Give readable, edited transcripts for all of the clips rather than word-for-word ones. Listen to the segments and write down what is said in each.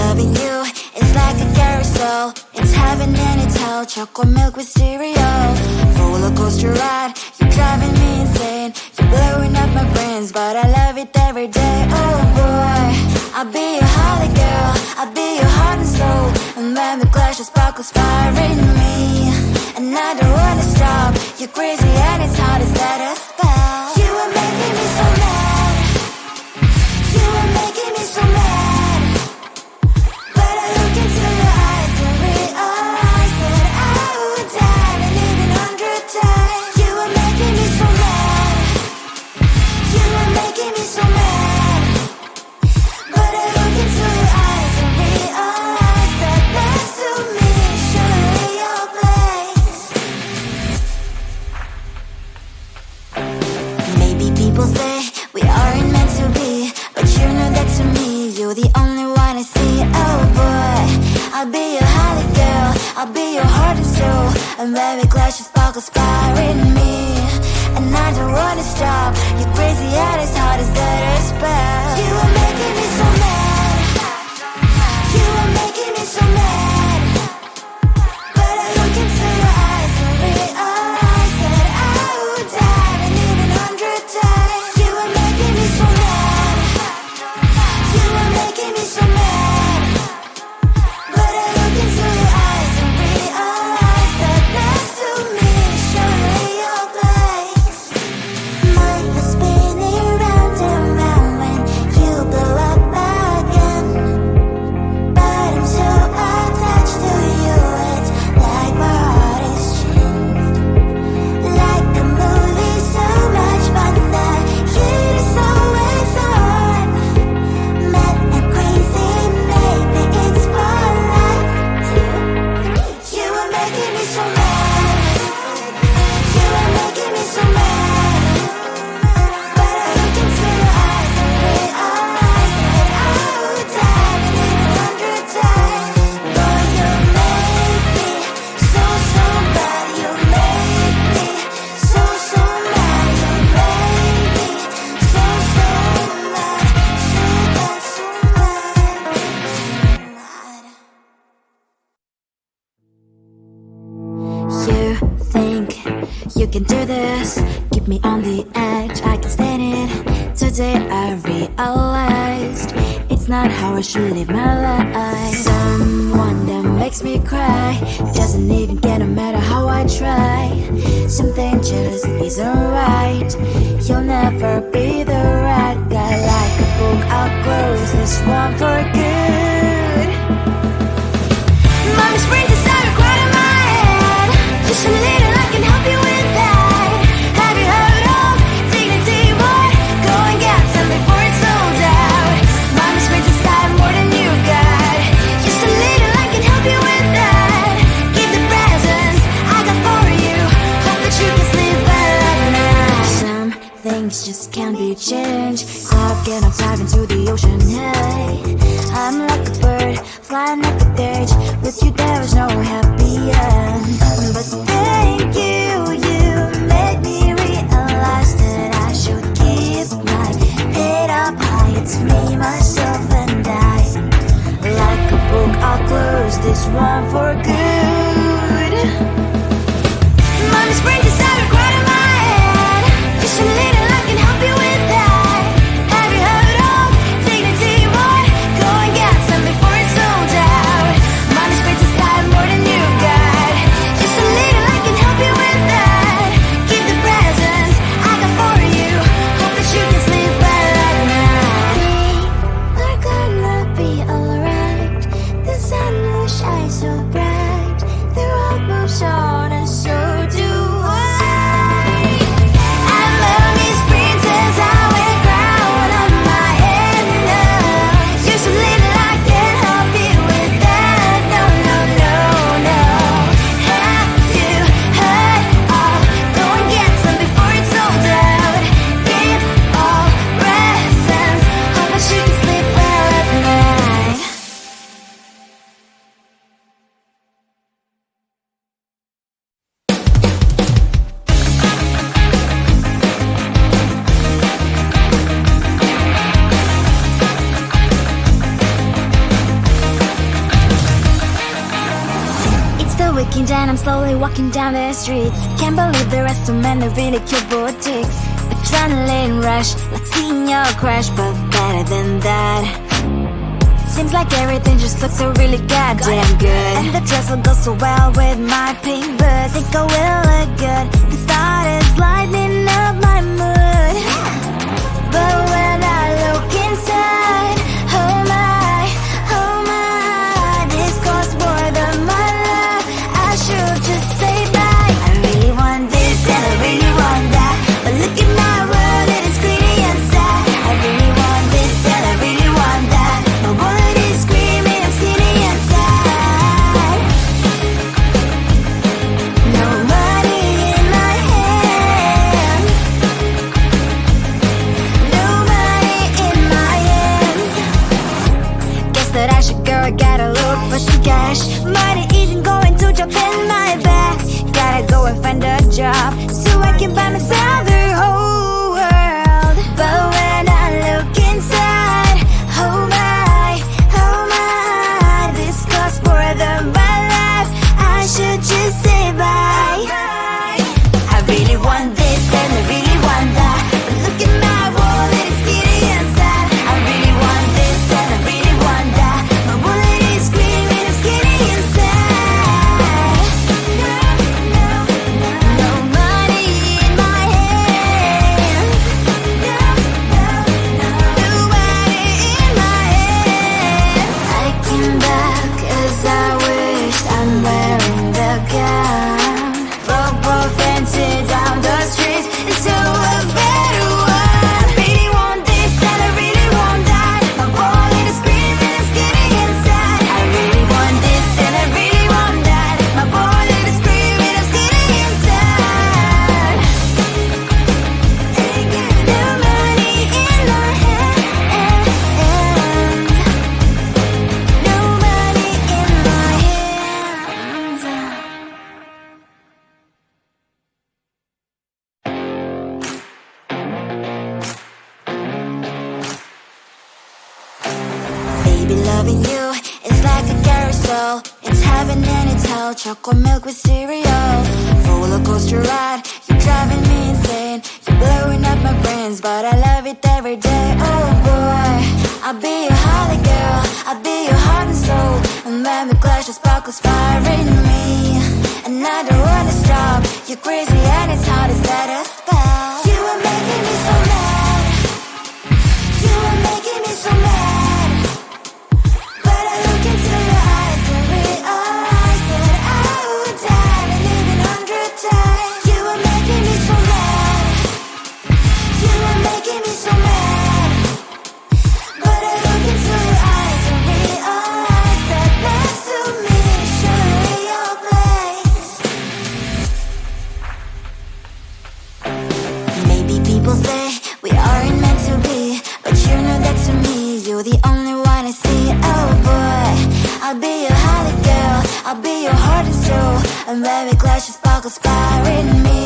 Loving you is like a carousel. It's heaven and it's hell. Chocolate milk with cereal. Roller coaster ride, you're driving me insane. You're blowing up my brains, but I love it every day. Oh boy, I'll be your holly girl, I'll be your heart and soul. And when we clash, the sparkles fire in me. And I don't wanna stop. You're crazy and it's hard as that a spell. You are making me so mad. You are making me so mad. But I look into your eyes and realize that I would die and even 100 times. You are making me so mad. You are making me so mad. But I look into your eyes and realize that next to me is surely your place. Maybe people say we aren't meant to be, but you know that to me, you're the only one I see. Oh boy, I'll be your holly girl, I'll be your heart and soul. And when we clash, the sparkles fire in me. And I don't wanna stop. You're crazy and as hard as that a spell. You are making me so mad. You are making me so mad. But I look into your eyes and realize that I would die and even 100 times. You are making me so mad. You are making me so mad. But I look into your eyes and realize that next to me is surely your place. Mind was spinning round and round when you blow up again. But I'm so attached to you, it's like my heart is chained. Like a movie, so much fun. The heat is always on. Mad and crazy, maybe it's for life. 2, 3. You are making me so mad. You are making me so mad. But I look into your eyes and realize that I would die and even 100 times. Boy, you make me so, so bad. You make me so, so mad. You make me so, so mad. So bad, so mad, so mad. You think you can do this, keep me on the edge, I can stand it. Today I realized it's not how I should live my life. Someone that makes me cry doesn't even care no matter how I try. Something just isn't right. You'll never be the right guy. Like a book, I'll close this one for good. Mommy's brains inside are quite in my head. Just a little, I can help you with that. Have you heard of dignity, boy? Go and get some before it's sold out. Mommy's brains inside more than you got. Just a little, I can help you with that. Keep the presents I got for you. Hope that you can sleep well at night. Some things just can't be changed. Stop getting dive into the ocean, hey. I'm like a bird, flying like a cage. With you there is no happy end. But thank you, you made me realize that I should keep my head up high. It's me, myself and I. Like a book, I'll close this one for good. Mommy's brains inside are quite in my head. Just a little, I can help you with that. Have you heard of dignity, boy? Go and get some before it's sold out. Mommy's brains inside more than you got. Just a little, I can help you with that. Keep the presents I got for you. Hope that you can sleep well at night. We're gonna be alright. The sun will shine so bright. The road moves on and so do I. Looking down, I'm slowly walking down the streets. Can't believe there are so many really cute boutiques. Adrenaline rush, like seeing your crush, but better than that. Seems like everything just looks so really goddamn good. And the dress will go so well with my pink boots. Think I will look good. The start is lighting up my mood. But when I look inside, oh my, this costs more than my life. I should just say bye. I really want this and I really want that, but look at my world, it is greedy inside. I really want this and I really want that. My wallet is screaming, I'm skinny inside. No money in my hand, no money in my hand. Guess that I should go, I gotta look for some cash. Money isn't going to jump in my back. Gotta go and find a job so I can buy myself the whole world. But when I look inside, oh my, this costs more than my life. I should just say bye. I really want this and I really want that, but look at my wallet, it's giddy inside. I really want this and I really want that. My wallet is screaming, I'm skinny inside. No money in my hand, no money in my hand. I came back 'cause I wished I'm wearing the gown. Robo fancy down the streets into a better one. I really want this and I really want that. My wallet is screaming, it's getting inside. I really want this and I really want that. My wallet is screaming, it's getting inside. Ain't got no money in my hand, no money in my hands. Baby, loving you is like a carousel. It's heaven and it's hell. Chocolate milk with cereal. Roller coaster ride, you're driving me insane. You're blowing up my brains, but I love it every day. Oh boy, I'll be your holly girl, I'll be your heart and soul. And when we clash, the sparkles fire in me. And I don't wanna stop. You're crazy and it's hard as that a spell. You are making me so mad. You are making me so mad. But I look into your eyes and realize that I would die and live 100 times. You are making me so mad. You are making me so mad. But I look into your eyes and realize that next to me is surely your place. Maybe people say we aren't meant to be, but you know that to me, you're the only one I see. Oh boy, I'll be your holly girl, I'll be your heart and soul. And when we clash, the sparkles fire in me.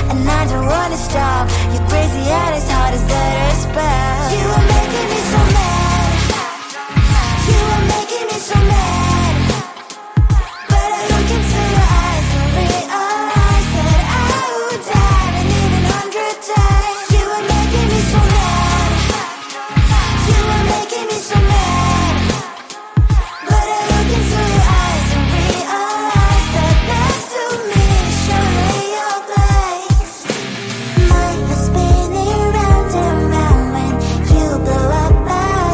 And I don't wanna stop. You're crazy and as hard as that a spell. You are making me so mad. You are making me so mad. But I look into your eyes and realize that I would die and live 100 times. You are making me so mad. You are making me so mad. But I look into your eyes and realize that next to me is surely your place. Mind is spinning round and round when you blow up my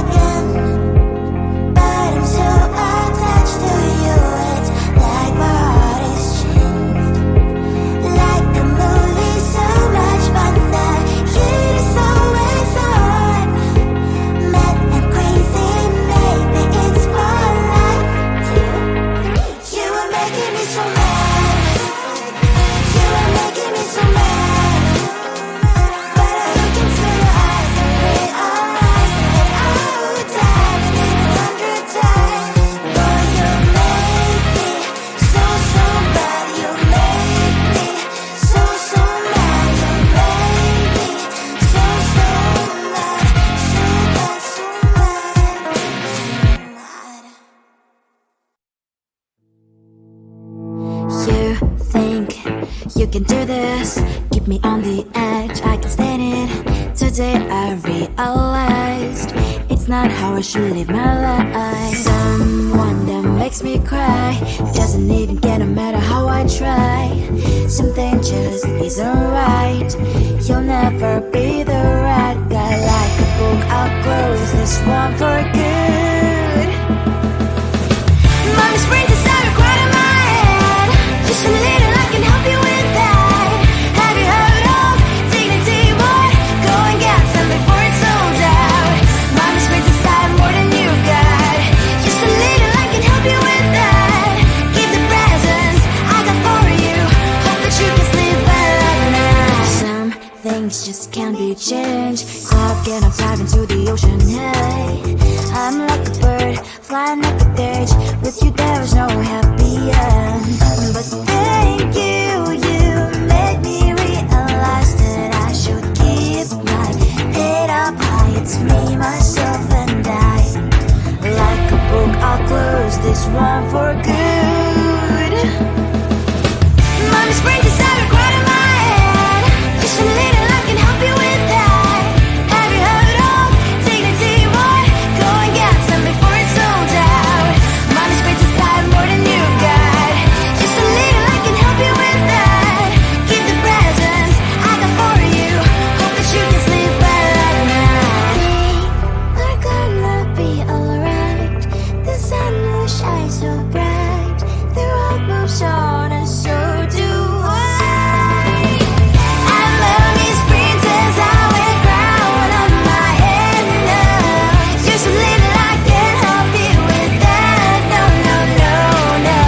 You can do this, keep me on the edge, I can stand it. Today I realized it's not how I should live my life. Someone that makes me cry doesn't even get no matter how I try. Something just isn't right. You'll never be the right guy. Like a book, I'll close this one for good. Mommy's brain decided right in my head. Just a little, I can help you with that. Have you heard of dignity, boy? Go and get some before it's sold out. Mommy's brain decided more than you've got. Just a little, I can help you with that. Keep the presents I got for you. Hope that you can sleep well at night. Some things just can't be changed. Cloud getting dive into the ocean, hey. I'm like a bird, flying like a cage. With you there is no happy end. But thank you, you made me realize that I should keep my head up high. It's me, myself and I. Like a book, I'll close this one for good. Mommy's brain decided right in my head. Just a little, I can help you with that. Have you heard of dignity, boy? Go and get some before it's sold out. Mommy's brain decided more than you've got. Just a little, I can help you with that. Keep the presents I got for you. Hope that you can sleep well at night. We're gonna be alright. The sun will shine so bright. The road moves on and so do I. And mommy's princess, I wear crown on my head now. Just a little, I can help you with that. No, no, no, no.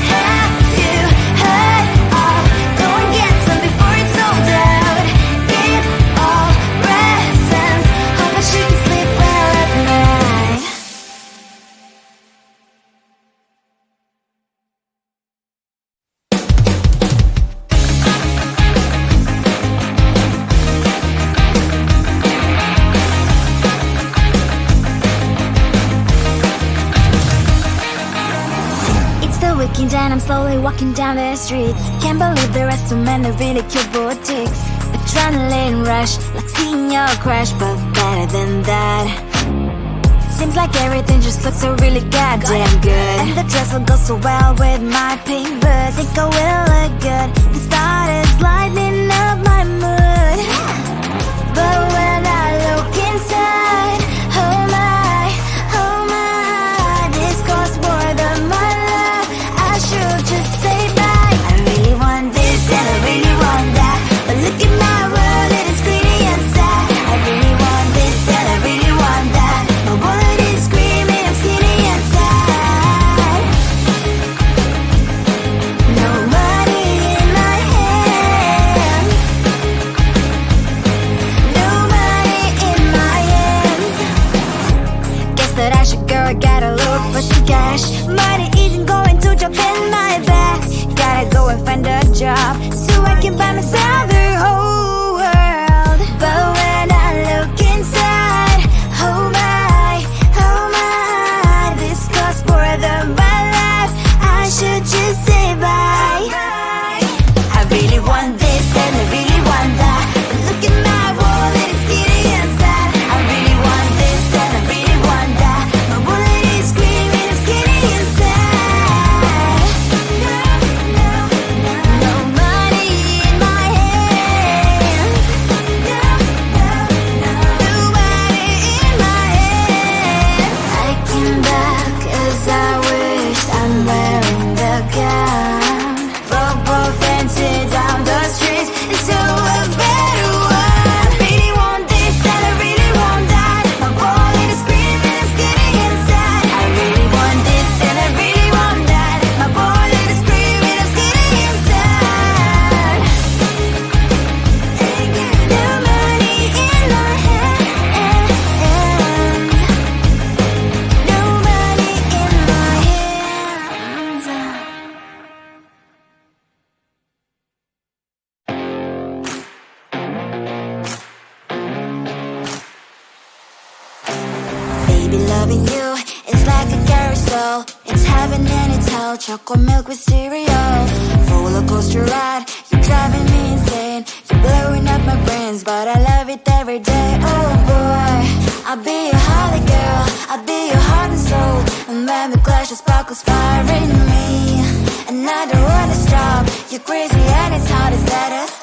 Have you heard of? Go and get some before it's sold out. Give all presents. Hope that you can sleep well at night. It's the weekend and I'm slowly walking down the streets. Can't believe there are so many really cute boutiques. Adrenaline rush, like seeing your crush, but better than that. Seems like everything just looks so really goddamn good. And the dress will go so well with my pink boots. Think I will look good. The started lighting up my mood. But when I look inside, oh my, this costs more than my love. I should just say bye. I really want this and I really want that. But look at my world, it is pretty and sad. I really want this and I really want that. My wallet is screaming, I'm skinny and sad. No money in my hand. No money in my hand. Guess that I should go, gotta look for some cash. Money isn't going to jump in my bag. Gotta go and find a job so I can buy myself the whole world. But when I look inside, oh my, this costs more than my life. I should just say bye. I really want this and I really want that. But look at my wallet, it's skinny and sad. I really want this and I really want that. My wallet is screaming, I'm skinny and sad. No money in my hand. No money in my hand. I came back 'cause I wish I'm wearing the gown. Bobo fancy down the streets, it's so a better one. Really want this and I really want that. My wallet is screaming, I'm skinny inside. I really want this and I really want that. My wallet is screaming, I'm skinny inside. No money in my hand. No money in my hands. Baby, loving you is like a carousel. It's heaven and it's hell. Chocolate milk with cereal. roller coaster ride. You're driving me insane. You're blowing up my brains, but I love it every day. Oh boy, I'll be your holly girl. I'll be your heart and soul. And when we clash, the sparkles fire in me. And I don't wanna stop. You're crazy and it's hard as let us